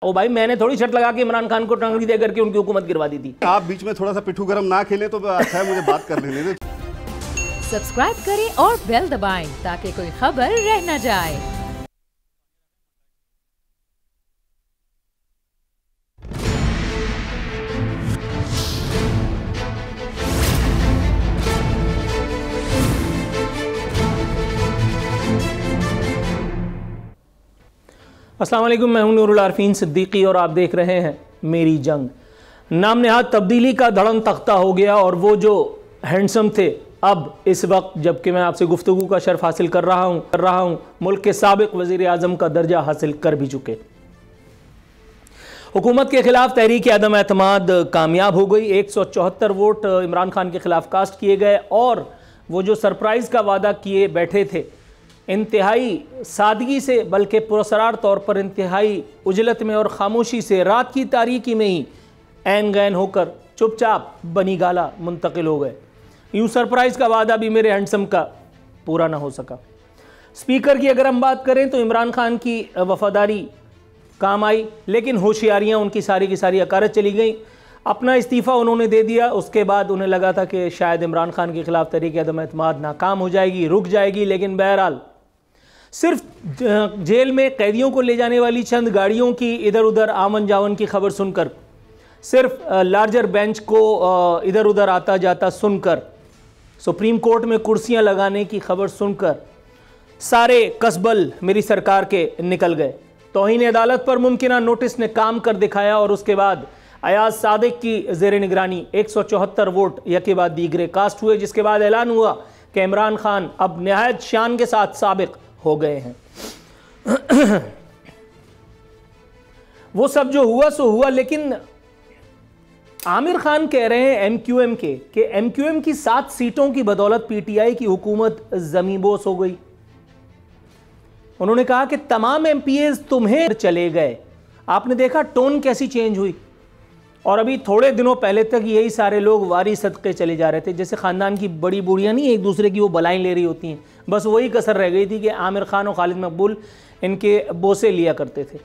ओ भाई, मैंने थोड़ी शर्त लगा के इमरान खान को टंगड़ी दे करके उनकी हुकूमत गिरवा दी थी। आप बीच में थोड़ा सा पिट्ठू गरम ना खेलें तो अच्छा है, मुझे बात कर लेने दे। सब्सक्राइब करें और बेल दबाएं ताकि कोई खबर रह न जाए। अस्सलाम वालेकुम, मैं हूं नूरुल आरफीन सिद्दीकी और आप देख रहे हैं मेरी जंग। नाम नेहाद तब्दीली का धड़म तख्ता हो गया और वो जो हैंडसम थे अब इस वक्त जबकि मैं आपसे गुफ्तगू का शर्फ हासिल कर रहा हूं मुल्क के साबिक वज़ीर आज़म का दर्जा हासिल कर भी चुके। हुकूमत के खिलाफ तहरीक आदम एतमाद कामयाब हो गई। 174 वोट इमरान खान के खिलाफ कास्ट किए गए और वो जो सरप्राइज़ का वादा किए बैठे थे, इंतहाई सादगी से बल्कि पुरसरार तौर पर इंतहाई उजलत में और ख़ामोशी से रात की तारीकी में ही ऐन गैन होकर चुपचाप बनी गाला मुंतकिल हो गए। यूँ सरप्राइज़ का वादा भी मेरे हैंडसम का पूरा ना हो सका। स्पीकर की अगर हम बात करें तो इमरान खान की वफादारी काम आई, लेकिन होशियारियाँ उनकी सारी की सारी अकारत चली गई। अपना इस्तीफ़ा उन्होंने दे दिया। उसके बाद उन्हें लगा था कि शायद इमरान खान के ख़िलाफ़ तहरीक आदम एतमाद नाकाम हो जाएगी, रुक जाएगी, लेकिन बहरहाल सिर्फ जेल में कैदियों को ले जाने वाली चंद गाड़ियों की इधर उधर आमन जावन की खबर सुनकर, सिर्फ लार्जर बेंच को इधर उधर आता जाता सुनकर, सुप्रीम कोर्ट में कुर्सियां लगाने की खबर सुनकर सारे कसबल मेरी सरकार के निकल गए। तौहीन अदालत पर मुमकिना नोटिस ने काम कर दिखाया और उसके बाद अयाज सादिक की ज़ेर निगरानी 174 वोट यके बाद दीगरे कास्ट हुए, जिसके बाद ऐलान हुआ कि इमरान खान अब नहायत शान के साथ साबिक हो गए हैं। वो सब जो हुआ सो हुआ, लेकिन आमिर खान कह रहे हैं एमक्यूएम के कि एमक्यूएम की 7 सीटों की बदौलत पीटीआई की हुकूमत ज़मींबोस हो गई। उन्होंने कहा कि तमाम एमपीएस तुम्हें चले गए। आपने देखा टोन कैसी चेंज हुई। और अभी थोड़े दिनों पहले तक यही सारे लोग वारी सदक़े चले जा रहे थे, जैसे ख़ानदान की बड़ी बूढ़ियाँ नहीं एक दूसरे की वो बलाएं ले रही होती हैं, बस वही कसर रह गई थी कि आमिर खान और खालिद मकबूल इनके बोसे लिया करते थे।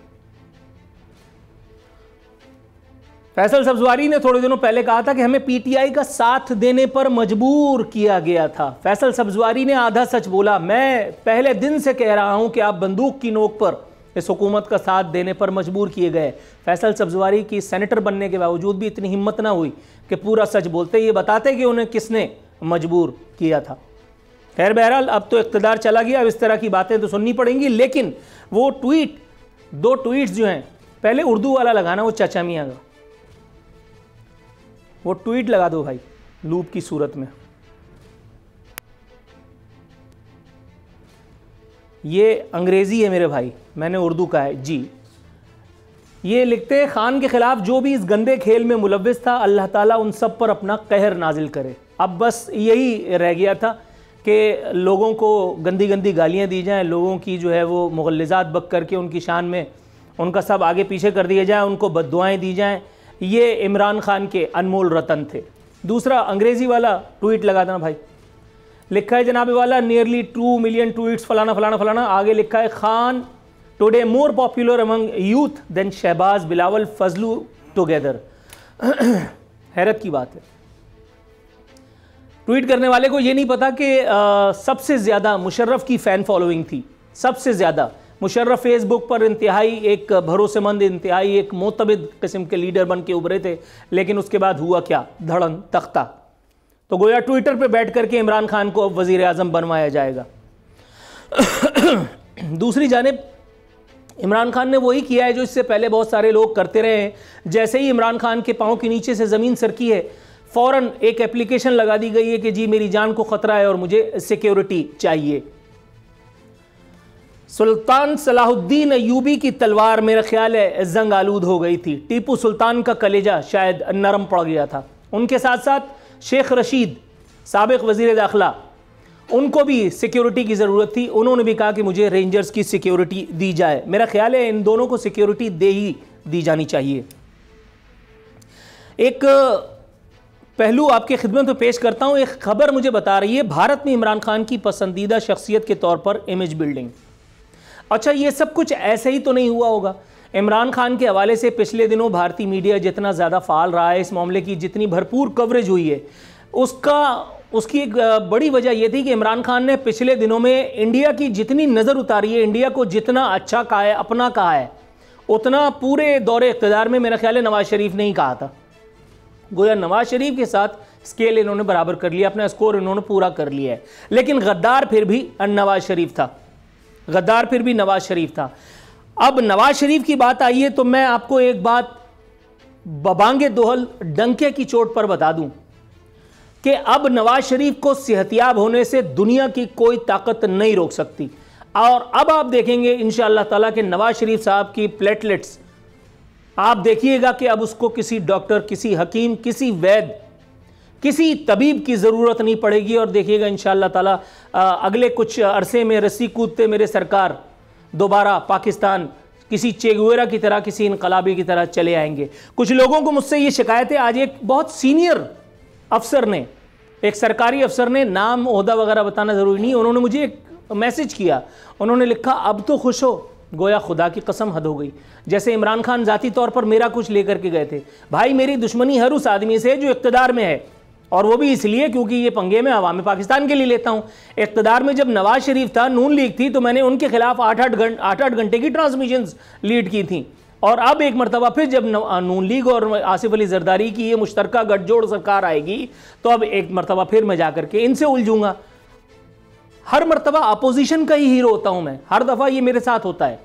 फैसल सब्ज़वारी ने थोड़े दिनों पहले कहा था कि हमें पीटीआई का साथ देने पर मजबूर किया गया था। फैसल सब्ज़वारी ने आधा सच बोला। मैं पहले दिन से कह रहा हूं कि आप बंदूक की नोक पर इस हुकूमत का साथ देने पर मजबूर किए गए। फैसल सब्ज़वारी की सेनेटर बनने के बावजूद भी इतनी हिम्मत ना हुई कि पूरा सच बोलते, ये बताते कि उन्हें किसने मजबूर किया था। खैर बहरहाल अब तो इक़्तिदार चला गया, अब इस तरह की बातें तो सुननी पड़ेंगी। लेकिन वो दो ट्वीट्स जो हैं, पहले उर्दू वाला लगाना, वो चाचा मियाँ का वो ट्वीट लगा दो भाई लूप की सूरत में। ये अंग्रेज़ी है मेरे भाई, मैंने उर्दू का है जी। ये लिखते हैं, खान के ख़िलाफ़ जो भी इस गंदे खेल में मुलव्विस था, अल्लाह ताला उन सब पर अपना कहर नाजिल करे। अब बस यही रह गया था कि लोगों को गंदी गंदी गालियाँ दी जाएँ, लोगों की जो है वो मुग़ल्लिज़ात बक करके उनकी शान में उनका सब आगे पीछे कर दिया जाए, उनको बद्दुआएँ दी जाएँ। ये इमरान खान के अनमोल रतन थे। दूसरा अंग्रेज़ी वाला ट्वीट लगा देना भाई। लिखा है जनाब वाला, नियरली 2 मिलियन ट्वीट्स फलाना फलाना फलाना। आगे लिखा है, Khan today more popular among youth than Shahbaz Bilawal Fazlu together. हैरत की बात है, ट्वीट करने वाले को ये नहीं पता कि सबसे ज़्यादा मुशर्रफ की फ़ैन फॉलोइंग थी। सबसे ज़्यादा मुशर्रफ फेसबुक पर इंतहाई एक भरोसेमंद, इंतहाई एक मोतबिद किस्म के लीडर बन के उभरे थे, लेकिन उसके बाद हुआ क्या, धड़न तख्ता। तो गोया ट्विटर पे बैठ करके इमरान खान को अब वज़ीर आज़म बनवाया जाएगा। दूसरी जानिब इमरान खान ने वही किया है जो इससे पहले बहुत सारे लोग करते रहे हैं। जैसे ही इमरान खान के पाँव के नीचे से ज़मीन सरकी है, फ़ौरन एक एप्लीकेशन लगा दी गई है कि जी मेरी जान को ख़तरा है और मुझे सिक्योरिटी चाहिए। सुल्तान सलाहुद्दीन अयूबी की तलवार मेरा ख्याल है जंग आलूद हो गई थी। टीपू सुल्तान का कलेजा शायद नरम पड़ गया था। उनके साथ साथ शेख रशीद साबिक वज़ीर दाखिला, उनको भी सिक्योरिटी की ज़रूरत थी। उन्होंने भी कहा कि मुझे रेंजर्स की सिक्योरिटी दी जाए। मेरा ख्याल है इन दोनों को सिक्योरिटी दी जानी चाहिए। एक पहलू आपके खिदमत में पेश करता हूँ। एक खबर मुझे बता रही है भारत में इमरान खान की पसंदीदा शख्सियत के तौर पर इमेज बिल्डिंग। अच्छा, ये सब कुछ ऐसे ही तो नहीं हुआ होगा। इमरान खान के हवाले से पिछले दिनों भारतीय मीडिया जितना ज़्यादा फाल रहा है, इस मामले की जितनी भरपूर कवरेज हुई है, उसकी एक बड़ी वजह यह थी कि इमरान खान ने पिछले दिनों में इंडिया की जितनी नज़र उतारी है, इंडिया को जितना अच्छा कहा है, अपना कहा है, उतना पूरे दौरे इक़्तिदार में मेरा ख्याल है नवाज़ शरीफ ने ही कहा था। गोया नवाज़ शरीफ के साथ स्केल इन्होंने बराबर कर लिया, अपना स्कोर इन्होंने पूरा कर लिया है। लेकिन गद्दार फिर भी नवाज़ शरीफ था, गद्दार फिर भी नवाज़ शरीफ था। अब नवाज़ शरीफ की बात आई है तो मैं आपको एक बात बबांगे दोहल डंके की चोट पर बता दूं कि अब नवाज़ शरीफ को सेहतियाब होने से दुनिया की कोई ताकत नहीं रोक सकती। और अब आप देखेंगे इंशाअल्लाह ताला कि नवाज़ शरीफ साहब की प्लेटलेट्स, आप देखिएगा कि अब उसको किसी डॉक्टर, किसी हकीम, किसी वैद्य, किसी तबीब की ज़रूरत नहीं पड़ेगी। और देखिएगा इंशाअल्लाह ताला अगले कुछ अरसे में रस्सी कूदते मेरे सरकार दोबारा पाकिस्तान किसी चे गुवेरा की तरह, किसी इनकलाबी की तरह चले आएंगे। कुछ लोगों को मुझसे ये शिकायत है, आज एक बहुत सीनियर अफसर ने, एक सरकारी अफसर ने, नाम ओहदा वगैरह बताना ज़रूरी नहीं, उन्होंने मुझे एक मैसेज किया, उन्होंने लिखा अब तो खुश हो। गोया खुदा की कसम हद हो गई, जैसे इमरान खान ज़ाती तौर पर मेरा कुछ लेकर के गए थे। भाई मेरी दुश्मनी हर उस आदमी से जो इक़्तिदार में है, और वो भी इसलिए क्योंकि ये पंगे में अवाम पाकिस्तान के लिए लेता हूँ। इक़्तिदार में जब नवाज़ शरीफ था, नून लीग थी, तो मैंने उनके खिलाफ 8-8 घंटे की ट्रांसमिशंस लीड की थी। और अब एक मरतबा फिर जब नून लीग और आसिफ अली जरदारी की ये मुश्तरका गठजोड़ सरकार आएगी, तो अब एक मरतबा फिर मैं जाकर के इनसे उलझूंगा। हर मरतबा अपोजिशन का ही हीरो होता हूं मैं, हर दफ़ा ये मेरे साथ होता है।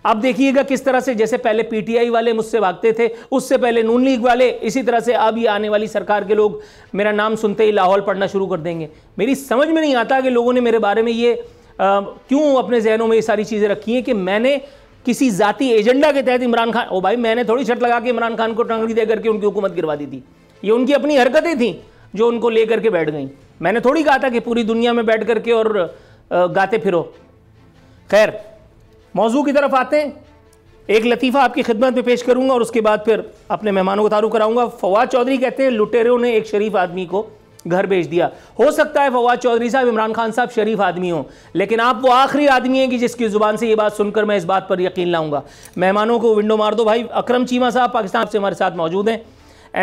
अब देखिएगा किस तरह से, जैसे पहले पीटीआई वाले मुझसे भागते थे, उससे पहले नून लीग वाले, इसी तरह से अब ये आने वाली सरकार के लोग मेरा नाम सुनते ही लाहौल पढ़ना शुरू कर देंगे। मेरी समझ में नहीं आता कि लोगों ने मेरे बारे में ये क्यों अपने जहनों में ये सारी चीज़ें रखी हैं कि मैंने किसी जाती एजेंडा के तहत इमरान खान, ओ भाई मैंने थोड़ी शर्त लगा के इमरान खान को टंगड़ी दे करके उनकी हुकूमत गिरवा दी थी। ये उनकी अपनी हरकतें थी जो उनको ले करके बैठ गई। मैंने थोड़ी कहा था कि पूरी दुनिया में बैठ करके और गाते फिरो। खैर, मौजू की तरफ आते हैं। एक लतीफ़ा आपकी खिदमत में पेश करूंगा और उसके बाद फिर अपने मेहमानों को तारुफ कराऊंगा। फवाद चौधरी कहते हैं लुटेरों ने एक शरीफ आदमी को घर भेज दिया। हो सकता है फवाद चौधरी साहब, इमरान खान साहब शरीफ आदमी हो, लेकिन आप वो आखिरी आदमी हैं कि जिसकी ज़ुबान से ये बात सुनकर मैं इस बात पर यकीन लाऊंगा। मेहमानों को विंडो मार दो भाई। अकरम चीमा साहब पाकिस्तान से हमारे साथ मौजूद हैं,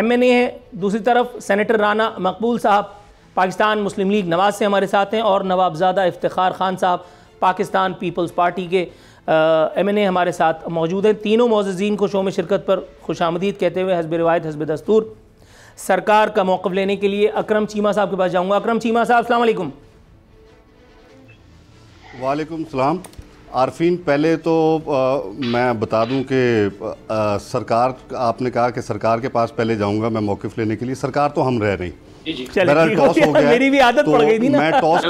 MNA है। दूसरी तरफ सेनेटर राना मकबूल साहब पाकिस्तान मुस्लिम लीग नवाज़ से हमारे साथ हैं, और नवाबजादा इफ्तिखार खान साहब पाकिस्तान पीपल्स पार्टी के MNA हमारे साथ मौजूद हैं। तीनों मौज़ज़ीन को शो में शिरकत पर खुशामदीद कहते हुए हस्ब रिवायत हस्ब दस्तूर सरकार का मौक़िफ़ लेने के लिए अकरम चीमा साहब के पास जाऊंगा। अकरम चीमा साहब अस्सलाम वालेकुम। वालेकुम सलाम। आरफीन, पहले तो मैं बता दूं कि सरकार, आपने कहा कि सरकार के पास पहले जाऊंगा मैं मौक़िफ़ लेने के लिए। सरकार तो हम रह नहीं, बहरहाल टॉस हो गया, मेरी भी आदत पड़ गई थी ना। मैं टॉस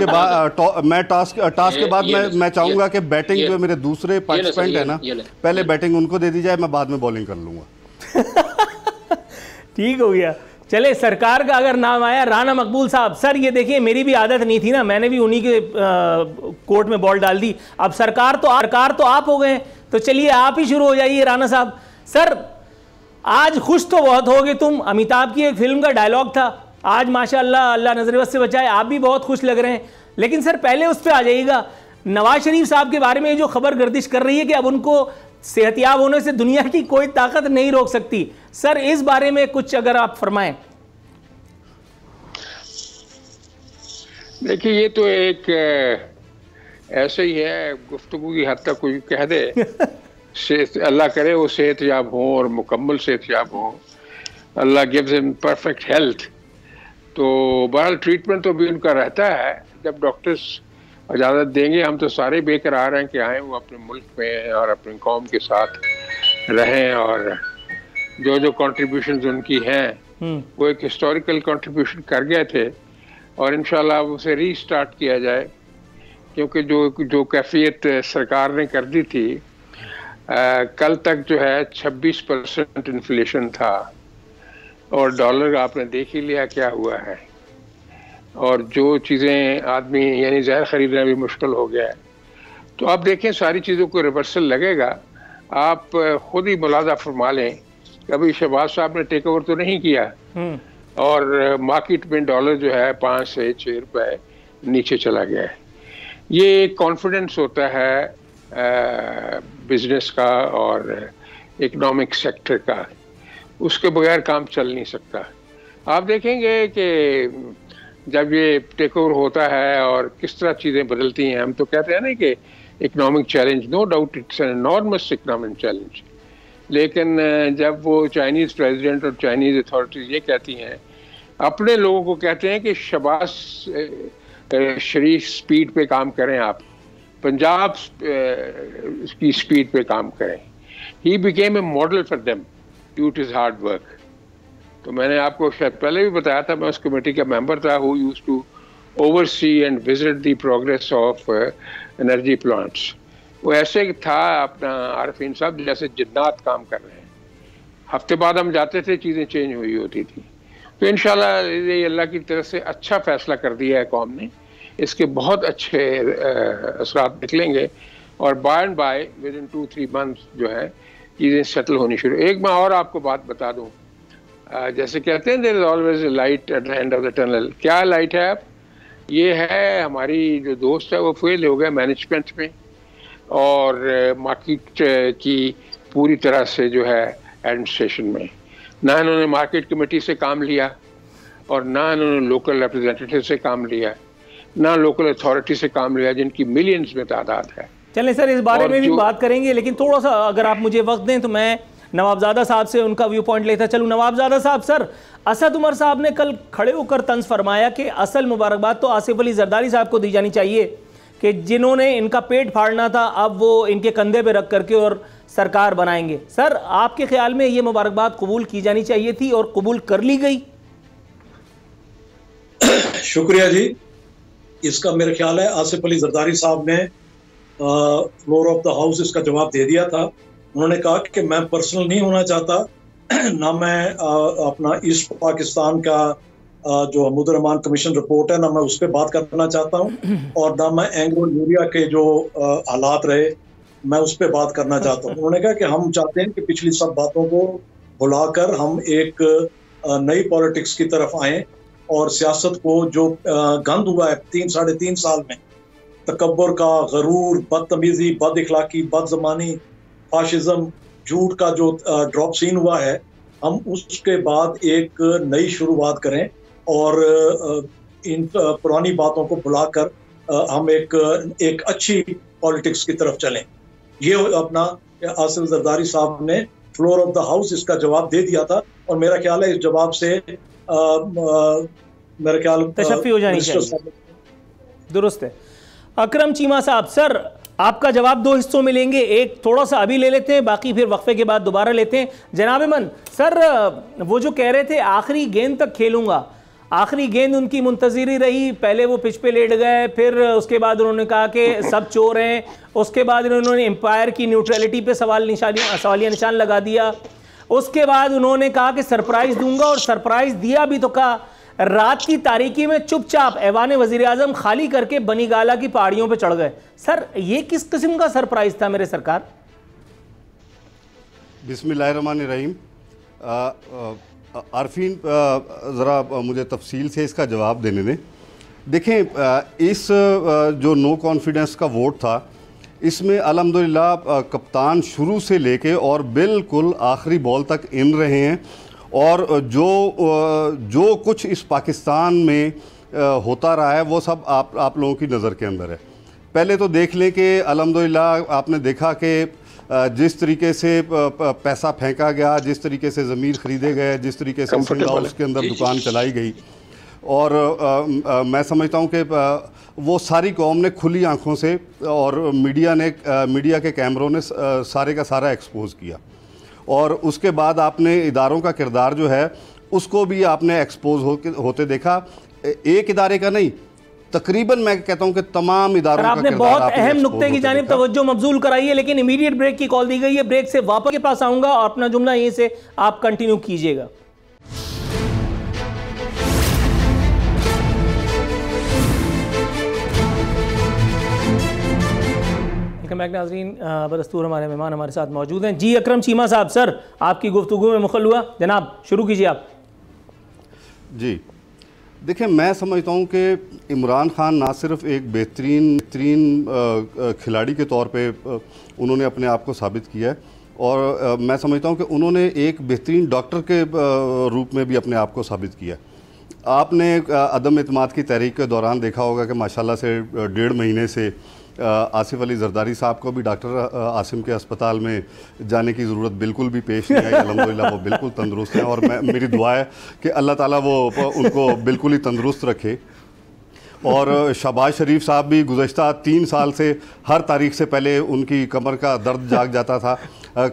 के बाद मैं चाहूंगा कि बैटिंग जो मेरे दूसरे पार्टिसिपेंट है ना, पहले बैटिंग उनको दे दी जाए, मैं बाद में बॉलिंग कर लूंगा। ठीक हो गया। चले, सरकार का अगर नाम आया, राना मकबूल साहब। सर ये देखिए, मेरी भी आदत नहीं थी ना, मैंने भी उन्हीं के कोर्ट में बॉल डाल दी। अब सरकार तो आप हो गए, तो चलिए आप ही शुरू हो जाइए राना साहब। सर आज खुश तो बहुत होगे तुम, अमिताभ की एक फिल्म का डायलॉग था, आज माशाअल्लाह अल्लाह नजर से बचाए, आप भी बहुत खुश लग रहे हैं। लेकिन सर पहले उस पर आ जाइएगा, नवाज शरीफ साहब के बारे में जो खबर गर्दिश कर रही है कि अब उनको सेहतियाब होने से दुनिया की कोई ताकत नहीं रोक सकती, सर इस बारे में कुछ अगर आप फरमाएं। देखिए, ये तो एक ऐसे ही है, गुफ्तगू की हद तक कोई कह दे अल्लाह करे वो सेहतयाब हो और मुकम्मल सेहतयाब हो, अल्लाह गिव्स हिम परफेक्ट हेल्थ। तो बहरहाल ट्रीटमेंट तो भी उनका रहता है, जब डॉक्टर्स इजाज़त देंगे। हम तो सारे बेकरार हैं कि आए वो अपने मुल्क में और अपनी कौम के साथ रहें, और जो जो कंट्रीब्यूशंस उनकी हैं वो एक हिस्टोरिकल कंट्रीब्यूशन कर गए थे, और इंशाल्लाह उसे रीस्टार्ट किया जाए, क्योंकि जो कैफियत सरकार ने कर दी थी, कल तक जो है 26% इन्फ्लेशन था, और डॉलर आपने देख ही लिया क्या हुआ है, और जो चीज़ें आदमी यानी ज़हर ख़रीदना भी मुश्किल हो गया है। तो आप देखें सारी चीज़ों को रिवर्सल लगेगा। आप खुद ही मुलाजा फरमा लें, कभी शहबाज साहब ने टेक ओवर तो नहीं किया, और मार्केट में डॉलर जो है 5 से 6 रुपए नीचे चला गया है। ये कॉन्फिडेंस होता है बिजनेस का और इकोनॉमिक सेक्टर का, उसके बगैर काम चल नहीं सकता। आप देखेंगे कि जब ये टेक ओवर होता है और किस तरह चीज़ें बदलती हैं, हम तो कहते हैं ना कि economic challenge, no doubt it's an enormous economic challenge, लेकिन जब वो चाइनीज़ प्रेसिडेंट और चाइनीज़ अथॉरिटीज़ ये कहती हैं, अपने लोगों को कहते हैं कि शाबाश शरीफ स्पीड पे काम करें, आप पंजाब की स्पीड पे काम करें, he became a model for them due to his hard work. तो मैंने आपको शायद पहले भी बताया था, मैं उस कमेटी का मेंबर था who used to oversee and visit the progress of energy plants. वो ऐसे था अपना आरफीन साहब जैसे जिन्नात काम कर रहे हैं, हफ्ते बाद हम जाते थे, चीज़ें चेंज हुई होती थी। तो इंशाल्लाह ये अल्लाह की तरफ से अच्छा फैसला कर दिया है कौम ने, इसके बहुत अच्छे असरात निकलेंगे और by and by within 2-3 months जो है चीज़ें सेटल होनी शुरू। एक मैं और आपको बात बता दूं, जैसे कहते हैं there is always a light at the end of the tunnel. क्या लाइट है? आप ये है, हमारी जो दोस्त है वो फेल हो गए मैनेजमेंट में और मार्केट की पूरी तरह से जो है एडमिनिस्ट्रेशन में। ना इन्होंने मार्केट कमेटी से काम लिया और ना इन्होंने लोकल रिप्रेजेंटेटिव से काम लिया, ना लोकल अथॉरिटी से काम लिया जिनकी मिलियंस में तादाद है। चलें सर, इस बारे में भी बात करेंगे, लेकिन थोड़ा सा अगर आप मुझे वक्त दें तो मैं नवाबजादा साहब से उनका व्यू पॉइंट लेता चलूँ। नवाबजादा साहब, सर असद उमर साहब ने कल खड़े होकर तंज फरमाया कि असल मुबारकबाद तो आसिफ अली जरदारी साहब को दी जानी चाहिए कि जिन्होंने इनका पेट फाड़ना था अब वो इनके कंधे पे रख करके और सरकार बनाएंगे। सर आपके ख्याल में ये मुबारकबाद कबूल की जानी चाहिए थी और कबूल कर ली गई? शुक्रिया जी। इसका मेरे ख्याल है आसिफ अली जरदारी साहब ने फ्लोर ऑफ द हाउस इसका जवाब दे दिया था। उन्होंने कहा कि मैं पर्सनल नहीं होना चाहता, ना मैं अपना ईस्ट पाकिस्तान का जो हमीदुर रहमान कमीशन रिपोर्ट है ना मैं उस पर बात करना चाहता हूँ, और ना मैं एंग्लो यूरिया के जो हालात रहे मैं उस पर बात करना चाहता हूँ। उन्होंने कहा कि हम चाहते हैं कि पिछली सब बातों को भुलाकर हम एक नई पॉलिटिक्स की तरफ आए और सियासत को जो गंद हुआ है 3-3.5 साल में, तकब्बुर का, गरूर, बदतमीजी, बद इखलाकी, बदज़मानी, फाशिज्म, झूठ का जो ड्रॉप सीन हुआ है, हम उसके बाद एक नई शुरुआत करें और इन पुरानी बातों को भुलाकर हम एक अच्छी पॉलिटिक्स की तरफ चलें। ये अपना आसिफ जरदारी साहब ने फ्लोर ऑफ द हाउस इसका जवाब दे दिया था और मेरा ख्याल है इस जवाब से मेरा ख्याल तशफ़ी हो जानी चाहिए। दुरुस्त है। अकरम चीमा साहब, सर आपका जवाब 2 हिस्सों में लेंगे, एक थोड़ा सा अभी ले लेते हैं, बाकी फिर वक्फे के बाद दोबारा लेते हैं। जनाब मन, सर वो जो कह रहे थे आखिरी गेंद तक खेलूंगा, आखिरी गेंद उनकी मुंतज़िरी रही, पहले वो पिच पे लेट गए, फिर उसके बाद उन्होंने कहा कि सब चोर हैं, उसके बाद उन्होंने एम्पायर की न्यूट्रलिटी पे सवालिया निशान लगा दिया, उसके बाद उन्होंने कहा कि सरप्राइज़ दूंगा और सरप्राइज़ दिया भी तो कहा रात की तारीकी में चुपचाप ऐवान वज़ीर आज़म खाली करके बनी गाला की पहाड़ियों पे चढ़ गए। सर ये किस किस्म का सरप्राइज था मेरे सरकार? बिस्मिल्लाहिर्रहमानिर्रहीम। आरफीन ज़रा मुझे तफसील से इसका जवाब देने दें। देखें, इस जो नो कॉन्फिडेंस का वोट था इसमें अल्हम्दुलिल्लाह कप्तान शुरू से लेके और बिल्कुल आखिरी बॉल तक इन रहे हैं और जो कुछ इस पाकिस्तान में होता रहा है वो सब आप लोगों की नज़र के अंदर है। पहले तो देख लें कि अल्हम्दुलिल्लाह आपने देखा कि जिस तरीके से पैसा फेंका गया, जिस तरीके से ज़मीर ख़रीदे गए, जिस तरीके से सिंध हाउस के अंदर दुकान चलाई गई, और मैं समझता हूँ कि वो सारी कौम ने खुली आँखों से और मीडिया के कैमरों ने सारे का सारा एक्सपोज़ किया, और उसके बाद आपने इदारों का किरदार जो है उसको भी आपने एक्सपोज होते देखा। एक इदारे का नहीं, तकरीबन मैं कहता हूं कि तमाम इदारों का आपने बहुत अहम नुक्ते की जानिब तवज्जो मबजूल कराई है, लेकिन इमीडिएट ब्रेक की कॉल दी गई है। ब्रेक से वापस के पास आऊंगा और अपना जुमला यहीं से आप कंटिन्यू कीजिएगा। नाज़रीन, बदस्तूर हमारे मेहमान हमारे साथ मौजूद हैं। जी अकरम चीमा साहब, सर आपकी गुफ्तगू में मुखल हुआ, जनाब शुरू कीजिए आप। जी देखिए, मैं समझता हूँ कि इमरान खान ना सिर्फ एक बेहतरीन खिलाड़ी के तौर पे उन्होंने अपने आप को साबित किया है, और मैं समझता हूँ कि उन्होंने एक बेहतरीन डॉक्टर के रूप में भी अपने आप को साबित किया। आपने अदम एतमाद की तहरीक के दौरान देखा होगा कि माशाल्लाह से 1.5 महीने से आसिफ अली जरदारी साहब को भी डॉक्टर आसिम के अस्पताल में जाने की ज़रूरत बिल्कुल भी पेश नहीं आई। अल्हम्दुलिल्लाह वो बिल्कुल तंदुरुस्त हैं और मेरी दुआ है कि अल्लाह ताला वो उनको बिल्कुल ही तंदुरुस्त रखे। और शहबाज शरीफ साहब भी गुज़श्ता 3 साल से हर तारीख से पहले उनकी कमर का दर्द जाग जाता था।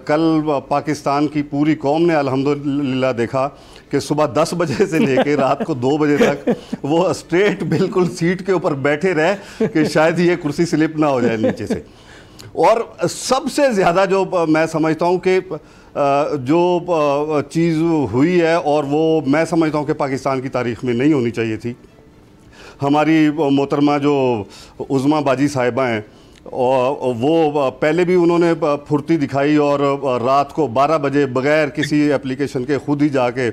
कल पाकिस्तान की पूरी कौम ने अल्हम्दुलिल्लाह देखा कि सुबह 10 बजे से लेकर रात को 2 बजे तक वो स्ट्रेट बिल्कुल सीट के ऊपर बैठे रहे कि शायद ये कुर्सी स्लिप ना हो जाए नीचे से। और सबसे ज़्यादा जो मैं समझता हूँ कि जो चीज़ हुई है और वो मैं समझता हूँ कि पाकिस्तान की तारीख़ में नहीं होनी चाहिए थी, हमारी मोहतरमा जो उज़मा बाजी साहिबा हैं और वो पहले भी उन्होंने फुर्ती दिखाई और रात को 12 बजे बग़ैर किसी एप्लीकेशन के खुद ही जाके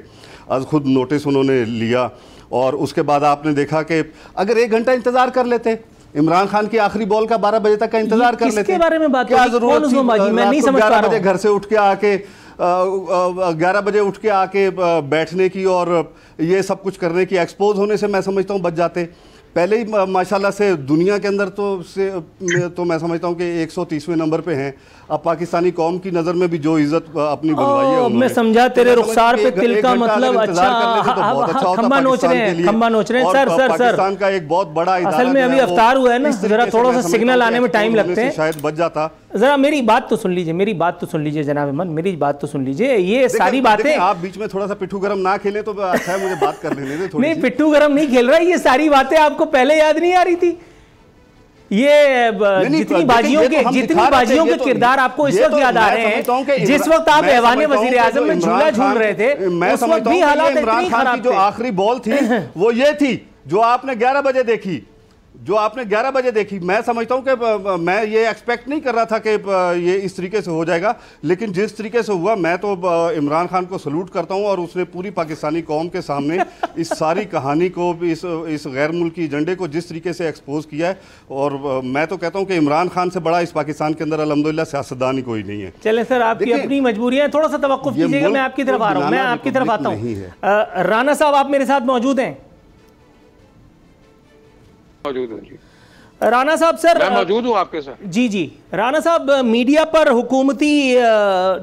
खुद नोटिस उन्होंने लिया। और उसके बाद आपने देखा कि अगर 1 घंटा इंतज़ार कर लेते, इमरान खान की आखिरी बॉल का 12 बजे तक का इंतज़ार कर लेते, किसके बारे में बात क्या ज़रूरत थी? मैं नहीं समझ पा रहा हूं। 11 बजे घर से उठ के आके 11 बजे उठ के आके बैठने की और ये सब कुछ करने की, एक्सपोज होने से मैं समझता हूँ बच जाते। पहले ही माशाल्लाह से दुनिया के अंदर तो मैं समझता हूँ कि 130वें नंबर पे हैं। अब पाकिस्तानी कौम की नज़र में भी जो इज्जत अपनी बनवाई है मैं समझा तेरे रुखसार पे तिल का मतलब। अच्छा, खंबा नोच रहे हैं सर। पाकिस्तान का एक बहुत बड़ा असल में अभी अफ्तार हुआ है ना, जरा थोड़ा सा सिग्नल आने में टाइम लगते हैं, शायद बच जाता। जरा मेरी बात तो सुन लीजिए, जनाब अमन, मेरी बात तो सुन लीजिए। ये सारी बातें आप बीच में थोड़ा सा पिट्ठू गरम ना खेलें तो अच्छा है, मुझे बात कर लेने दें थोड़ी। नहीं, पिट्ठू गरम नहीं खेल रहा, ये सारी बातें आपको पहले याद नहीं आ रही थी? ये जितनी बाजियों के किरदार आपको इस वक्त याद आ रहे हैं, जिस वक्त आप ऐवान वजीर आजम में झूला झूल रहे थे, उस वक्त भी हालात इतनी खराब थे। जो आखिरी बॉल थी वो ये थी जो आपने 11 बजे देखी, मैं समझता हूं कि मैं ये एक्सपेक्ट नहीं कर रहा था कि ये इस तरीके से हो जाएगा, लेकिन जिस तरीके से हुआ मैं तो इमरान खान को सलूट करता हूं। और उसने पूरी पाकिस्तानी कौम के सामने इस सारी कहानी को, इस गैर मुल्की एजेंडे को जिस तरीके से एक्सपोज किया है। और मैं तो कहता हूं कि इमरान खान से बड़ा इस पाकिस्तान के अंदर अल्हम्दुलिल्लाह सियासतदान ही कोई नहीं है। चले सर, आपकी अपनी मजबूरियां, थोड़ा सा तवक्कुफ कीजिएगा, मैं आपकी तरफ आ रहा हूँ। राना साहब, आप मेरे साथ मौजूद हैं? मौजूद हूं जी। राना साहब, सर मैं मौजूद हूं आपके साथ। जी। राना साहब, मीडिया पर हुकूमती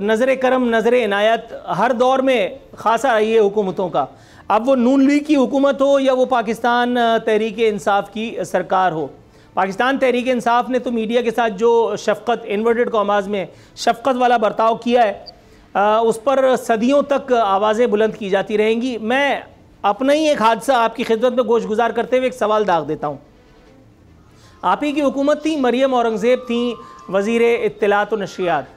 नजर करम, नजर इनायत हर दौर में खासा रही है हुकूमतों का। अब वो नून लीग की हुकूमत हो या वो पाकिस्तान तहरीक इंसाफ की सरकार हो, पाकिस्तान तहरीक इंसाफ ने तो मीडिया के साथ जो शफकत, इन्वर्टेड कॉमास में शफकत वाला बर्ताव किया है, उस पर सदियों तक आवाज़ें बुलंद की जाती रहेंगी। मैं अपना ही एक हादसा आपकी खिदमत में गोशगुजार करते हुए एक सवाल दाग देता हूँ। आप ही की हुकूमत थी, मरियम औरंगज़ेब थी वज़ीर इत्तलात व नशरियात।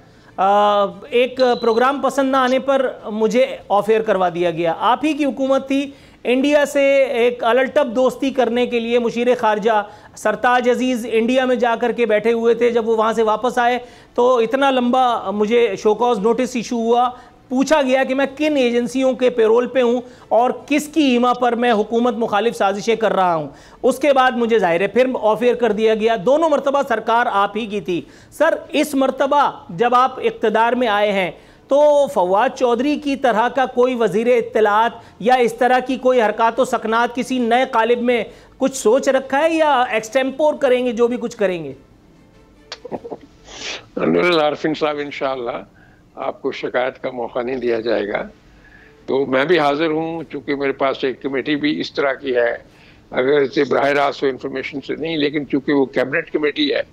एक प्रोग्राम पसंद ना आने पर मुझे ऑफ एयर करवा दिया गया। आप ही की हुकूमत थी, इंडिया से एक अलटब दोस्ती करने के लिए मुशीर ख़ारजा सरताज अजीज़ इंडिया में जा कर के बैठे हुए थे। जब वो वहाँ से वापस आए तो इतना लंबा मुझे शोकॉज नोटिस इशू हुआ, पूछा गया कि मैं किन एजेंसियों के पेरोल पे हूं और किसकी ईमा पर मैं हुकूमत मुखालिफ साजिशें कर रहा हूं। उसके बाद मुझे ज़ाहिर है फिर ऑफ एयर कर दिया गया। दोनों मरतबा सरकार आप ही की थी। सर, इस मरतबा जब आप इक़्तिदार में आए हैं तो फवाद चौधरी की तरह का कोई वज़ीर इत्तलात या इस तरह की कोई हरकत व सकनात किसी नए कालिब में कुछ सोच रखा है या एक्सटेम्पोर करेंगे जो भी कुछ करेंगे? आरफिन साहब, इंशाअल्लाह आपको शिकायत का मौका नहीं दिया जाएगा। तो मैं भी हाजिर हूँ, चूँकि मेरे पास एक कमेटी भी इस तरह की है, अगर इसे बराह रास्त इंफॉर्मेशन से नहीं, लेकिन चूँकि वो कैबिनेट कमेटी है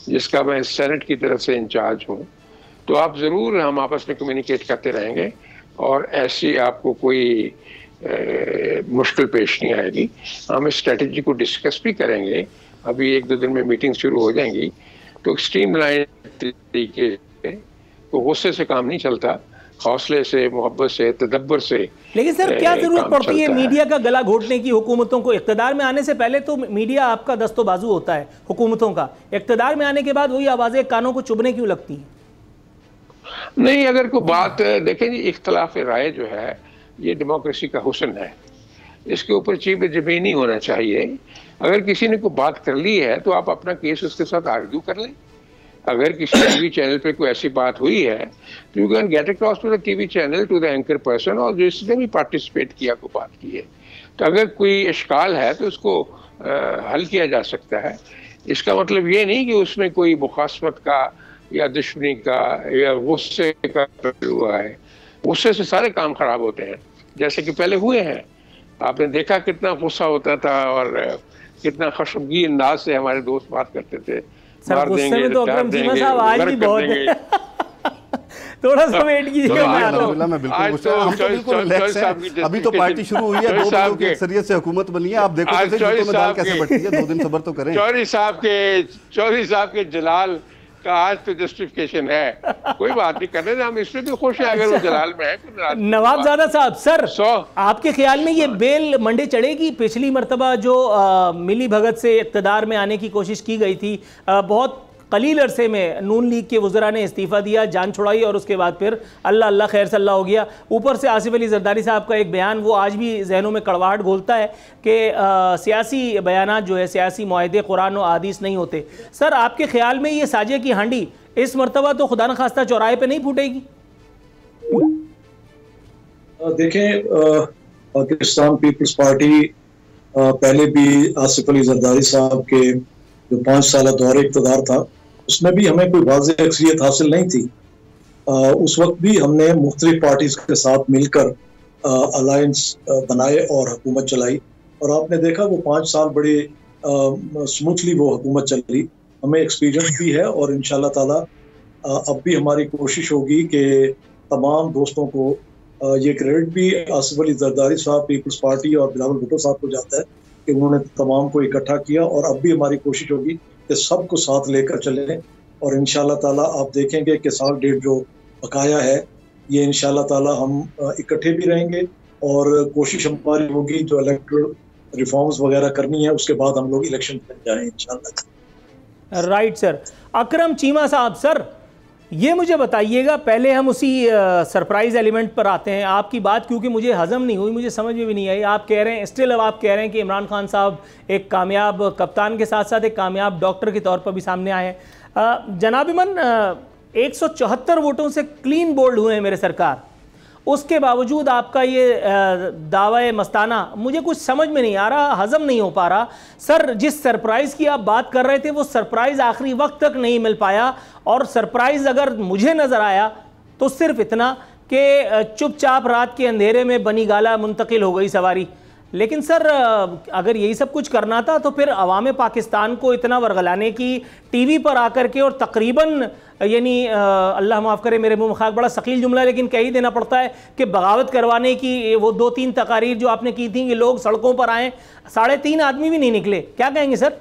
जिसका मैं सेनेट की तरफ से इंचार्ज हूँ, तो आप ज़रूर, हम आपस में कम्युनिकेट करते रहेंगे और ऐसी आपको कोई मुश्किल पेश नहीं आएगी। हम इस स्ट्रेटजी को डिस्कस भी करेंगे। अभी 1-2 दिन में मीटिंग शुरू हो जाएंगी, तो स्ट्रीम लाइन तरीके तो गुस्से से काम नहीं चलता, हौसले से, मोहब्बत से, तदब्बर से। लेकिन सर, क्या जरूरत पड़ती है मीडिया का गला घोटने की हुकूमतों को? इक़्तिदार में आने से पहले तो मीडिया आपका दस्तो बाजू होता है हुकूमतों का, इक़्तिदार में आने के बाद वही आवाज़ें कानों को चुभने क्यों लगती हैं? नहीं, अगर कोई बात देखें जी, इख्तलाफ राय जो है ये डेमोक्रेसी का हुस्न है, इसके ऊपर चीब जबी नहीं होना चाहिए। अगर किसी ने कोई बात कर ली है तो आप अपना केस उसके साथ आर्ग्यू कर लें, अगर किसी टीवी चैनल पे कोई ऐसी बात हुई है तो you can get across to the TV channel, to the anchor person, और जिसने भी पार्टिसिपेट किया को बात की है। तो अगर कोई इश्काल है तो उसको हल किया जा सकता है। इसका मतलब ये नहीं कि उसमें कोई मुखासमत का या दुश्मनी का या गुस्से का हुआ है। गुस्से से सारे काम खराब होते हैं, जैसे कि पहले हुए हैं। आपने देखा कितना गुस्सा होता था और कितना खशमगीन अंदाज से हमारे दोस्त बात करते थे। सर गुस्से में तो अकरम चीमा साहब आज भी बहुत है। थोड़ा सा वेट कीजिएगा। मैं बिल्कुल गुस्सा हूं, हम तो बिल्कुल रिलैक्स हैं। अभी तो पार्टी शुरू हुई है, 2 दिनों की अक्सरियत से हुकूमत बनी है। आप देखो में दाल कैसे बढ़ती है। 2 दिन सब्र तो करें। चौधरी साहब के जलाल का आज तो जस्टिफिकेशन है। कोई बात नहीं, करने दें, हम इसमें भी खुश हैं अगर वो जलाल में है। नवाबजादा साहब, सर आपके ख्याल में ये बेल मंडे चढ़ेगी? पिछली मरतबा जो मिली भगत से इक़्तिदार में आने की कोशिश की गई थी, बहुत कलील अरसे में नून लीग के वज़रा ने इस्तीफ़ा दिया, जान छुड़ाई और उसके बाद फिर अल्लाह अल्लाह खैर सल्ला हो गया। ऊपर से आसिफ अली जरदारी साहब का एक बयान वो आज भी जहनों में कड़वाहट घोलता है कि सियासी बयानात जो है सियासी मुआहदे कुरान और हदीस नहीं होते। सर आपके ख्याल में ये साजे की हांडी इस मरतबा तो खुदा न खास्ता चौराहे पर नहीं फूटेगी? देखें, पाकिस्तान पीपल्स पार्टी पहले भी आसिफ अली जरदारी साहब के जो 5 साल दौरे इक़्तिदार था उसमें भी हमें कोई वाज़ेह अक्सरियत हासिल नहीं थी। उस वक्त भी हमने मुख्तलिफ पार्टीज के साथ मिलकर अलायंस बनाए और हुकूमत चलाई, और आपने देखा वो 5 साल बड़े स्मूथली वो हुकूमत चली। हमें एक्सपीरियंस भी है और इंशाल्लाह ताला अब भी हमारी कोशिश होगी कि तमाम दोस्तों को ये क्रेडिट भी आसिफ अली जरदारी साहब, पीपल्स पार्टी और बिलावल भुट्टो साहब को जाता है कि उन्होंने तमाम को इकट्ठा किया, और अब भी हमारी कोशिश होगी कि सबको साथ लेकर चलें। और इंशाल्लाह ताला आप देखेंगे कि साल डेढ़ जो बकाया है ये इंशाल्लाह ताला हम इकट्ठे भी रहेंगे, और कोशिश हमारी होगी जो इलेक्टोरल रिफॉर्म्स वगैरह करनी है उसके बाद हम लोग इलेक्शन में जाएं इंशाल्लाह। Right sir. अकरम चीमा साहब, सर ये मुझे बताइएगा, पहले हम उसी सरप्राइज़ एलिमेंट पर आते हैं। आपकी बात क्योंकि मुझे हज़म नहीं हुई, मुझे समझ में भी नहीं आई। आप कह रहे हैं स्टिल, अब आप कह रहे हैं कि इमरान खान साहब एक कामयाब कप्तान के साथ साथ एक कामयाब डॉक्टर के तौर पर भी सामने आए हैं। जनाब इमन, 174 वोटों से क्लीन बोल्ड हुए हैं मेरे सरकार, उसके बावजूद आपका ये दावा मस्ताना मुझे कुछ समझ में नहीं आ रहा, हज़म नहीं हो पा रहा। सर जिस सरप्राइज़ की आप बात कर रहे थे वो सरप्राइज़ आखिरी वक्त तक नहीं मिल पाया, और सरप्राइज़ अगर मुझे नज़र आया तो सिर्फ इतना कि चुपचाप रात के अंधेरे में बनी गाला मुंतकिल हो गई सवारी। लेकिन सर अगर यही सब कुछ करना था तो फिर अवाम पाकिस्तान को इतना वरगलाने की, टीवी पर आकर के, और तकरीबन यानी अल्लाह माफ़ करे मेरे मुँह खाक, बड़ा सकील जुमला लेकिन कह ही देना पड़ता है कि बगावत करवाने की वो 2-3 तकारीर जो आपने की थी कि लोग सड़कों पर आएँ, 3.5 आदमी भी नहीं निकले, क्या कहेंगे सर?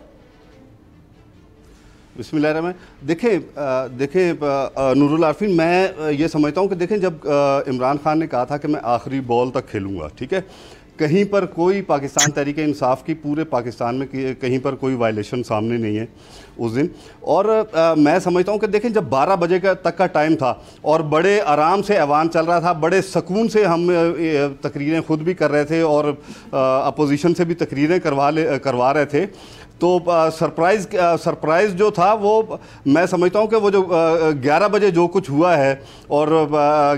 बिस्मिल्लाह। देखें नूरुल आरफीन, मैं ये समझता हूँ कि देखें जब इमरान खान ने कहा था कि मैं आखिरी बॉल तक खेलूँगा, ठीक है, कहीं पर कोई पाकिस्तान तहरीक इंसाफ की पूरे पाकिस्तान में कहीं पर कोई वायलेशन सामने नहीं है उस दिन। और मैं समझता हूँ कि देखें जब 12 बजे तक का टाइम था और बड़े आराम से ऐवान चल रहा था, बड़े सुकून से हम तकरीरें खुद भी कर रहे थे और अपोजिशन से भी तकरीरें करवा रहे थे, तो सरप्राइज़ जो था वो मैं समझता हूँ कि वो जो 11 बजे जो कुछ हुआ है और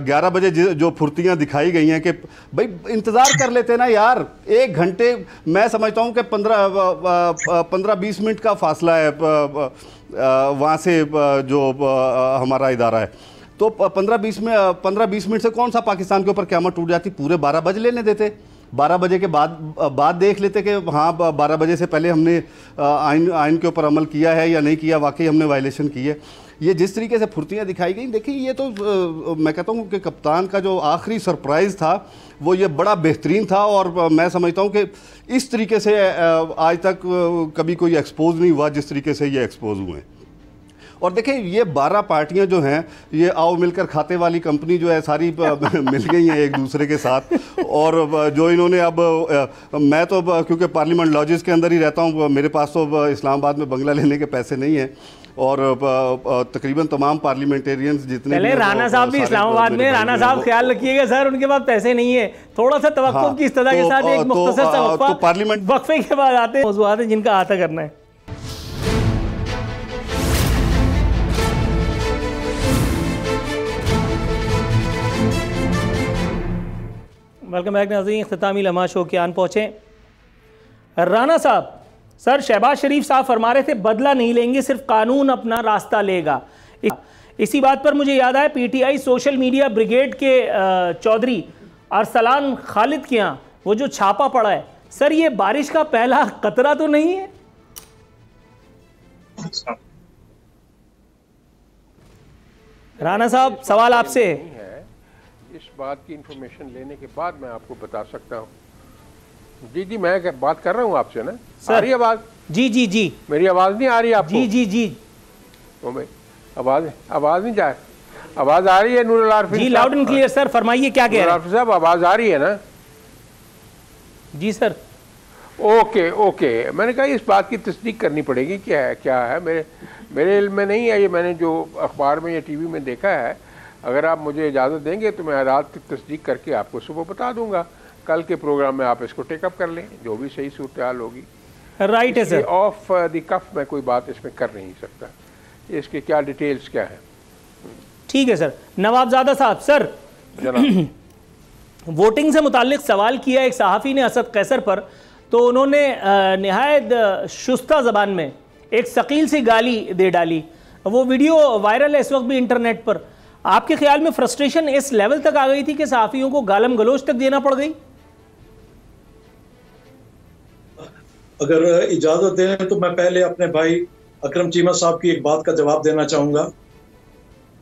11 बजे जो फुर्तियाँ दिखाई गई हैं कि भाई इंतज़ार कर लेते ना यार, 1 घंटे, मैं समझता हूँ कि 15-20 मिनट का फासला है वहाँ से जो हमारा इदारा है, तो 15-20 मिनट से कौन सा पाकिस्तान के ऊपर क़यामत टूट जाती, पूरे 12 बजे लेने देते, 12 बजे के बाद देख लेते कि हाँ 12 बजे से पहले हमने आइन के ऊपर अमल किया है या नहीं किया, वाकई हमने वायलेशन की है। ये जिस तरीके से फुर्तियाँ दिखाई गई, देखिए ये तो मैं कहता हूँ कि कप्तान का जो आखिरी सरप्राइज़ था वो ये बड़ा बेहतरीन था, और मैं समझता हूँ कि इस तरीके से आज तक कभी कोई एक्सपोज नहीं हुआ जिस तरीके से ये एक्सपोज हुए। और देखें ये 12 पार्टियां जो हैं, ये आओ मिलकर खाते वाली कंपनी जो है सारी मिल गई हैं एक दूसरे के साथ, और जो इन्होंने अब मैं तो क्योंकि पार्लियामेंट लॉजेस के अंदर ही रहता हूँ, मेरे पास तो इस्लामाबाद में बंगला लेने के पैसे नहीं हैं, और तकरीबन तमाम पार्लियामेंटेरियंस जितने पहले राना साहब भी इस्लामाबाद में, राना साहब ख्याल रखिएगा सर, उनके पास पैसे नहीं है, थोड़ा सा तवक्कुफ की इस्तदा के साथ एक मुख्तसर सा वक्फा, पार्लियामेंट वक्फे के बाद आते हैं मौज़ूआत जिनका आता करना है। वेलकम बैक नाज़रीन, इख्तितामी लम्हा शो के आन पहुँचे। राना साहब, सर शहबाज शरीफ साहब फरमा रहे थे बदला नहीं लेंगे, सिर्फ कानून अपना रास्ता लेगा। इसी बात पर मुझे याद आया पीटीआई सोशल मीडिया ब्रिगेड के चौधरी अरसलान खालिद के यहाँ वो जो छापा पड़ा है, सर ये बारिश का पहला कतरा तो नहीं है? राना साहब सवाल आपसे है। इस बात की इंफॉर्मेशन लेने के बाद मैं आपको बता सकता हूँ। जी जी, मैं बात कर रहा हूँ आपसे ना। सर, आ रही आवाज? जी जी जी, मेरी आवाज नहीं आ रही आपको? जी जी जी, तो मैं आवाज नहीं जा, आवाज आ रही है? नूरुल आरिफीन जी, लाउड एंड क्लियर सर, फरमाइए क्या कह रहे हैं साहब? आवाज आ रही है ना? जी सर। ओके ओके, मैंने कहा इस बात की तस्दीक करनी पड़ेगी क्या है। मेरे इल्म में नहीं है ये, मैंने जो अखबार में या टीवी में देखा है। अगर आप मुझे इजाज़त देंगे तो मैं रात की तस्दीक करके आपको सुबह बता दूंगा। कल के प्रोग्राम में आप इसको टेकअप कर लें, जो भी सही सूरत हाल होगी। राइट है सर। ऑफ द कफ मैं कोई बात इसमें कर नहीं सकता, इसके क्या डिटेल्स क्या है। ठीक है सर। नवाबजादा साहब, सर वोटिंग से मुताल्लिक सवाल किया एक सहाफ़ी ने असद कैसर पर, तो उन्होंने नहायत शुस्ता ज़बान में एक सकील सी गाली दे डाली। वो वीडियो वायरल है इस वक्त भी इंटरनेट पर। आपके ख्याल में फ्रस्ट्रेशन इस लेवल तक आ गई थी कि सहाफ़ियों को गालम गलोच तक देना पड़ गई? अगर इजाज़त दें तो मैं पहले अपने भाई अकरम चीमा साहब की एक बात का जवाब देना चाहूँगा।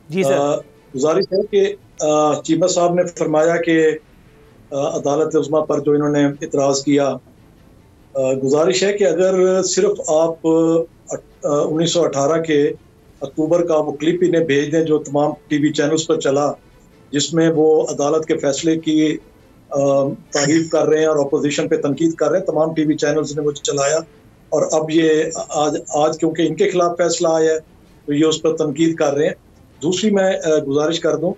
जी सर। गुजारिश है कि चीमा साहब ने फरमाया कि अदालत उज़्मा पर जो इन्होंने इतराज़ किया, गुजारिश है कि अगर सिर्फ आप 1918 के अक्टूबर का वो क्लिप इन्हें भेज दें जो तमाम टीवी चैनल्स पर चला, जिसमें वो अदालत के फैसले की तारीफ कर रहे हैं और अपोजिशन पे तनकीद कर रहे हैं, तमाम टीवी चैनल्स ने वो चलाया। और अब ये आज क्योंकि इनके खिलाफ फैसला आया है तो ये उस पर तनकीद कर रहे हैं। दूसरी मैं गुजारिश कर दूं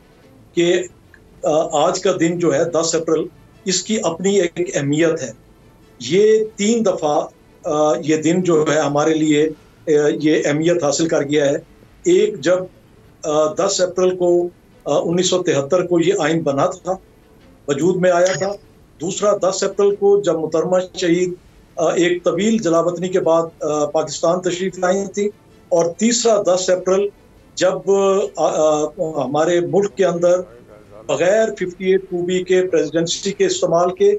कि आज का दिन जो है 10 अप्रैल, इसकी अपनी एक अहमियत है। ये 3 दफ़ा ये दिन जो है हमारे लिए ये अहमियत हासिल कर गया है। एक जब 10 अप्रैल को 1973 को ये आइन बना था, वजूद में आया था। दूसरा 10 अप्रैल को जब मुहतरमा शहीद एक तवील जलावतनी के बाद पाकिस्तान तशरीफ लाई थी। और तीसरा 10 अप्रैल जब हमारे मुल्क के अंदर बगैर 58(2)B के प्रेसिडेंसी के इस्तेमाल के,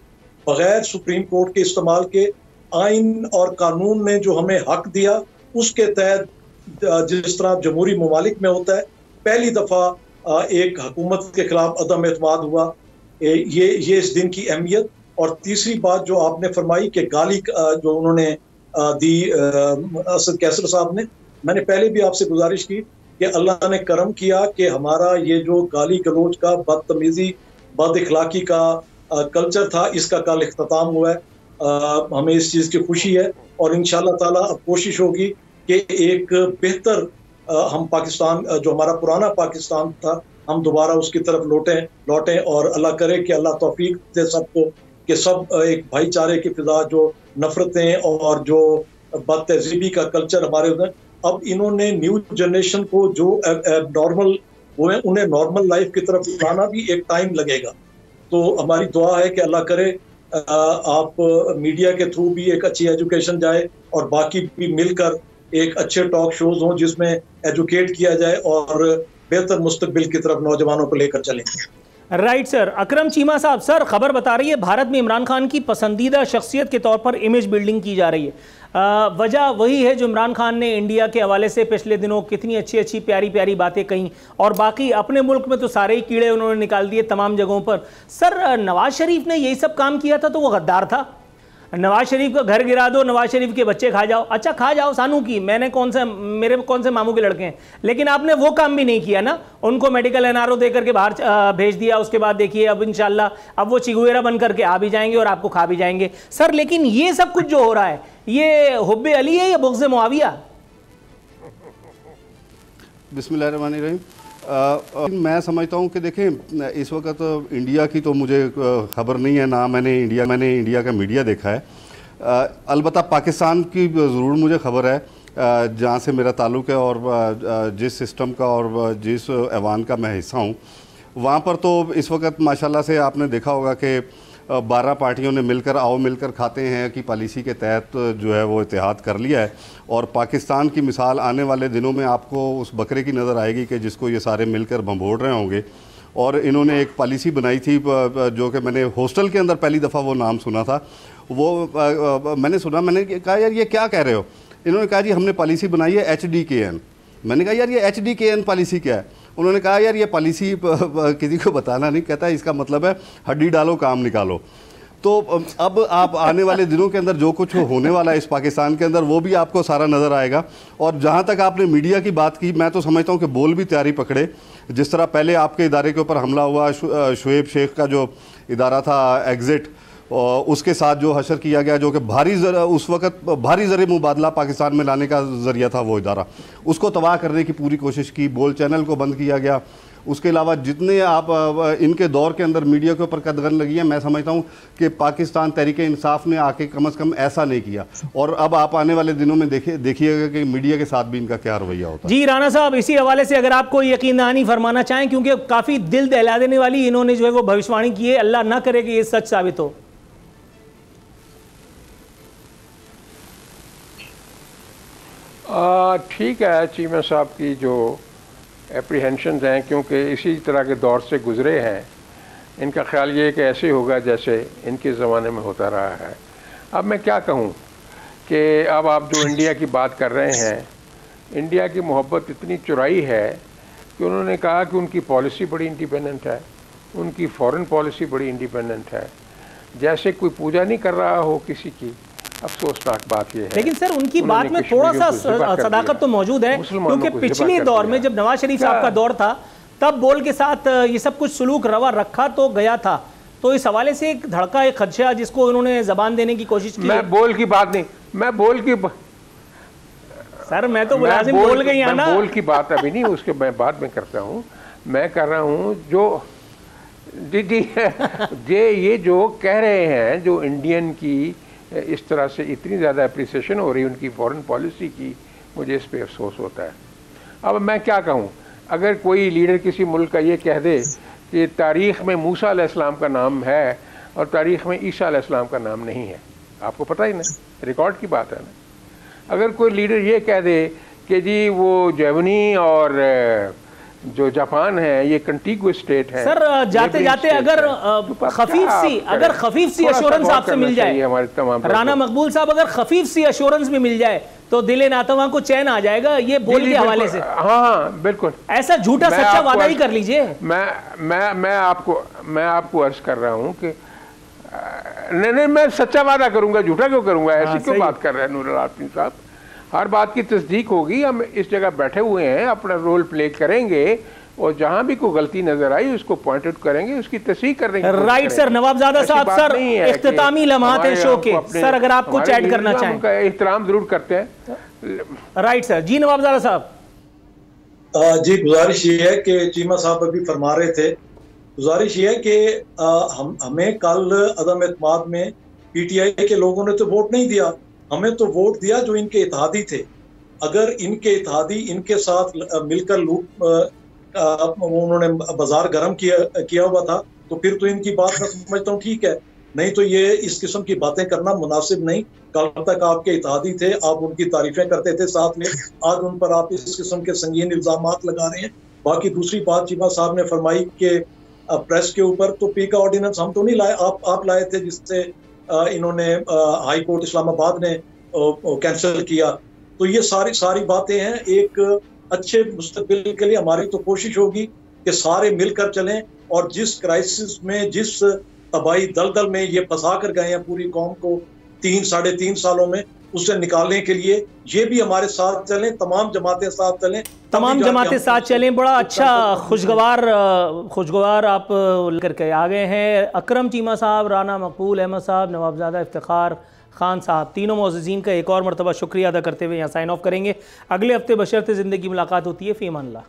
बगैर सुप्रीम कोर्ट के इस्तेमाल के, आइन और कानून ने जो हमें हक दिया उसके तहत, जिस तरह जमहूरी ममालिक में होता है, पहली दफ़ा एक हुकूमत के खिलाफ अदम एतमाद हुआ। ये इस दिन की अहमियत। और तीसरी बात जो आपने फरमाई कि गाली जो उन्होंने दी असद कैसर साहब ने, मैंने पहले भी आपसे गुजारिश की कि अल्लाह ने करम किया कि हमारा ये जो गाली गलोच का, बदतमीजी, बद इखलाकी का कल्चर था, इसका कल इख्तिताम हुआ है। हमें इस चीज़ की खुशी है और इंशाअल्लाह ताला अब कोशिश होगी कि एक बेहतर हम पाकिस्तान, जो हमारा पुराना पाकिस्तान था, हम दोबारा उसकी तरफ लौटें और अल्लाह करे कि अल्लाह तौफीक दे सबको कि सब एक भाईचारे की फिजा, जो नफरतें और जो बदतहजीबी का कल्चर हमारे उधर, अब इन्होंने न्यू जनरेशन को जो नॉर्मल वो है, उन्हें नॉर्मल लाइफ की तरफ लाना भी एक टाइम लगेगा। तो हमारी दुआ है कि अल्लाह करे आप मीडिया के थ्रू भी एक अच्छी एजुकेशन जाए और बाकी भी मिलकर एक अच्छे टॉक शोज हों जिसमें एजुकेट किया जाए और बेहतर मुस्तकबिल की तरफ नौजवानों को लेकर चलें। Right sir. अकरम चीमा साहब, सर खबर बता रही है भारत में इमरान खान की पसंदीदा शख्सियत के तौर पर इमेज बिल्डिंग की जा रही है। वजह वही है जो इमरान खान ने इंडिया के हवाले से पिछले दिनों कितनी अच्छी अच्छी प्यारी प्यारी बातें कहीं, और बाकी अपने मुल्क में तो सारे ही कीड़े उन्होंने निकाल दिए तमाम जगहों पर। सर नवाज शरीफ ने यही सब काम किया था तो वो गद्दार था। नवाज शरीफ का घर गिरा दो, नवाज शरीफ के बच्चे खा जाओ, अच्छा खा जाओ सानू की, मेरे कौन से मामू के लड़के हैं, लेकिन आपने वो काम भी नहीं किया ना। उनको मेडिकल एनआरओ दे करके बाहर भेज दिया। उसके बाद देखिए अब इंशाल्लाह अब वो चिगुएरा बन करके आ भी जाएंगे और आपको खा भी जाएंगे। सर लेकिन ये सब कुछ जो हो रहा है, ये हुब्बे अली है या बुग़्ज़े मुआविया? बिस्मिल्लाहिर्रहमानिर्रहीम। मैं समझता हूँ कि देखें, इस वक्त इंडिया की तो मुझे ख़बर नहीं है, ना मैंने इंडिया का मीडिया देखा है। अलबत्ता पाकिस्तान की ज़रूर मुझे ख़बर है, जहाँ से मेरा ताल्लुक़ है और जिस सिस्टम का और जिस ऐवान का मैं हिस्सा हूँ, वहाँ पर तो इस वक्त माशाल्लाह से आपने देखा होगा कि 12 पार्टियों ने मिलकर आओ मिलकर खाते हैं की पॉलिसी के तहत जो है वो इत्तेहाद कर लिया है। और पाकिस्तान की मिसाल आने वाले दिनों में आपको उस बकरे की नज़र आएगी कि जिसको ये सारे मिलकर भंभोड़ रहे होंगे। और इन्होंने एक पॉलिसी बनाई थी जो कि मैंने हॉस्टल के अंदर पहली दफ़ा वो नाम सुना था। वो मैंने सुना, मैंने कहा यार ये क्या कह रहे हो? इन्होंने कहा जी हमने पॉलिसी बनाई है HDKN। मैंने कहा यार ये HDKN पॉलिसी क्या है? उन्होंने कहा यार ये पॉलिसी किसी को बताना नहीं, कहता है इसका मतलब है हड्डी डालो काम निकालो। तो अब आप आने वाले दिनों के अंदर जो कुछ होने वाला है इस पाकिस्तान के अंदर वो भी आपको सारा नज़र आएगा। और जहाँ तक आपने मीडिया की बात की, मैं तो समझता हूँ कि बोल भी तैयारी पकड़े। जिस तरह पहले आपके इदारे के ऊपर हमला हुआ, शुएब शेख का जो इदारा था एग्ज़िट, उसके साथ जो हशर किया गया, जो कि उस वक्त भारी ज़र मुबादला पाकिस्तान में लाने का ज़रिया था वो इदारा, उसको तबाह करने की पूरी कोशिश की। बोल चैनल को बंद किया गया। उसके अलावा जितने आप इनके दौर के अंदर मीडिया के ऊपर कदगन लगी है, मैं समझता हूँ कि पाकिस्तान तहरीके इंसाफ ने आके कम से कम ऐसा नहीं किया। और अब आप आने वाले दिनों में देखिएगा कि मीडिया के साथ भी इनका क्या रवैया होता है। जी राना साहब, इसी हवाले से अगर आपको यकीन दहानी फरमाना चाहें, क्योंकि काफ़ी दिल दहला देने वाली इन्होंने जो है वो भविष्यवाणी की है, अल्लाह ना करे कि ये सच साबित हो। ठीक है, चीमा साहब की जो एप्रीहेंशंस हैं, क्योंकि इसी तरह के दौर से गुज़रे हैं, इनका ख्याल ये है कि ऐसे होगा जैसे इनके ज़माने में होता रहा है। अब मैं क्या कहूँ कि अब आप जो इंडिया की बात कर रहे हैं, इंडिया की मोहब्बत इतनी चुराई है कि उन्होंने कहा कि उनकी पॉलिसी बड़ी इंडिपेंडेंट है, उनकी फॉरेन पॉलिसी बड़ी इंडिपेंडेंट है, जैसे कोई पूजा नहीं कर रहा हो किसी की। अफसोसनाक बात यह है। लेकिन सर उनकी बात में थोड़ा सा सदाकत तो मौजूद है, क्योंकि पिछले दौर में जब नवाज शरीफ साहब का दौर था तब बोल के साथ ये सब कुछ सलूक रवा रखा तो गया था। तो इस हवाले से एक धड़का, एक खदशा जिसको उन्होंने जबान देने की कोशिश की। मैं बोल की बात नहीं, मैं बोल की सर मैं तो मुलाजिम बोल गई है ना, बोल की बात अभी नहीं, उसके मैं बाद में करता हूँ। मैं कर रहा हूँ जो ये जो कह रहे हैं, जो इंडियन की इस तरह से इतनी ज़्यादा अप्रिसिएशन हो रही है उनकी फॉरेन पॉलिसी की, मुझे इस पे अफसोस होता है। अब मैं क्या कहूँ, अगर कोई लीडर किसी मुल्क का ये कह दे कि तारीख़ में मूसा अलैहिस्सलाम का नाम है और तारीख़ में ईसा अलैहिस्सलाम का नाम नहीं है, आपको पता ही नहीं, रिकॉर्ड की बात है ना। अगर कोई लीडर ये कह दे कि जी वो जर्मनी और जो जापान है ये कंटिगुअस स्टेट है, सर जाते जाते अगर खफीफ सी एश्योरेंस आपसे मिल जाए, हमारे तमाम राना मकबूल साहब, अगर खफीफ सी एश्योरेंस भी मिल जाए तो दिल नातवा को चैन आ जाएगा, ये बोल के हवाले से। हाँ बिल्कुल, ऐसा झूठा सच्चा वादा ही कर लीजिए। मैं आपको अर्ज कर रहा हूँ कि नहीं, मैं सच्चा वादा करूंगा, झूठा क्यों करूंगा? ऐसी क्यों बात कर रहे हैं नूर आलम साहब? हर बात की तस्दीक होगी। हम इस जगह बैठे हुए हैं, अपना रोल प्ले करेंगे और जहां भी कोई गलती नजर आई उसको पॉइंट आउट करेंगे, उसकी तस्दीक करने की। राइट सर, नवाबजादा साहब, सर इख्तितामी लम्हात हैं शो के, सर अगर आप कुछ ऐड करना चाहें। उनका एहतराम जरूर करते हैं। राइट सर, जी नवाबजादा साहब। जी गुजारिश ये है कि चीमा साहब अभी फरमा रहे थे, गुजारिश ये है कि हमें कल अदम एतमाद में PTI के लोगों ने तो वोट नहीं दिया, हमें तो वोट दिया जो इनके इत्तेहादी थे। अगर इनके इत्तेहादी इनके साथ मिलकर उन्होंने बाजार गर्म किया हुआ था तो फिर तो इनकी बात मैं समझता हूँ ठीक है, नहीं तो ये इस किस्म की बातें करना मुनासिब नहीं। कल तक आपके इत्तेहादी थे, आप उनकी तारीफें करते थे साथ में, आज उन पर आप इस किस्म के संगीन इल्जामात लगा रहे हैं। बाकी दूसरी बात चीमा साहब ने फरमाई कि प्रेस के ऊपर तो पी का ऑर्डिनेंस हम तो नहीं लाए, आप लाए थे, जिससे इन्होंने हाई कोर्ट इस्लामाबाद ने कैंसिल किया। तो ये सारी बातें हैं। एक अच्छे मुस्तकबिल के लिए हमारी तो कोशिश होगी कि सारे मिलकर चलें और जिस क्राइसिस में, जिस तबाही दलदल में ये फंसा कर गए हैं पूरी कौम को 3-3.5 सालों में, उससे निकालने के लिए ये भी हमारे साथ चलें, तमाम जमातें साथ चलें, तमाम जमातें साथ चलें। बड़ा अच्छा खुशगवार आप करके आ गए हैं। अकरम चीमा साहब, राना मकबूल अहमद साहब, नवाबजादा इफ्तिखार खान साहब, तीनों मौज़िज़ीन का एक और मरतबा शुक्रिया अदा करते हुए यहाँ साइन ऑफ करेंगे। अगले हफ्ते बशर्ते ज़िंदगी मुलाकात होती है। फ़ी अमानिल्लाह।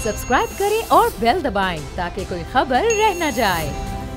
सब्सक्राइब करें और बेल दबाएं ताकि कोई खबर रह न जाए।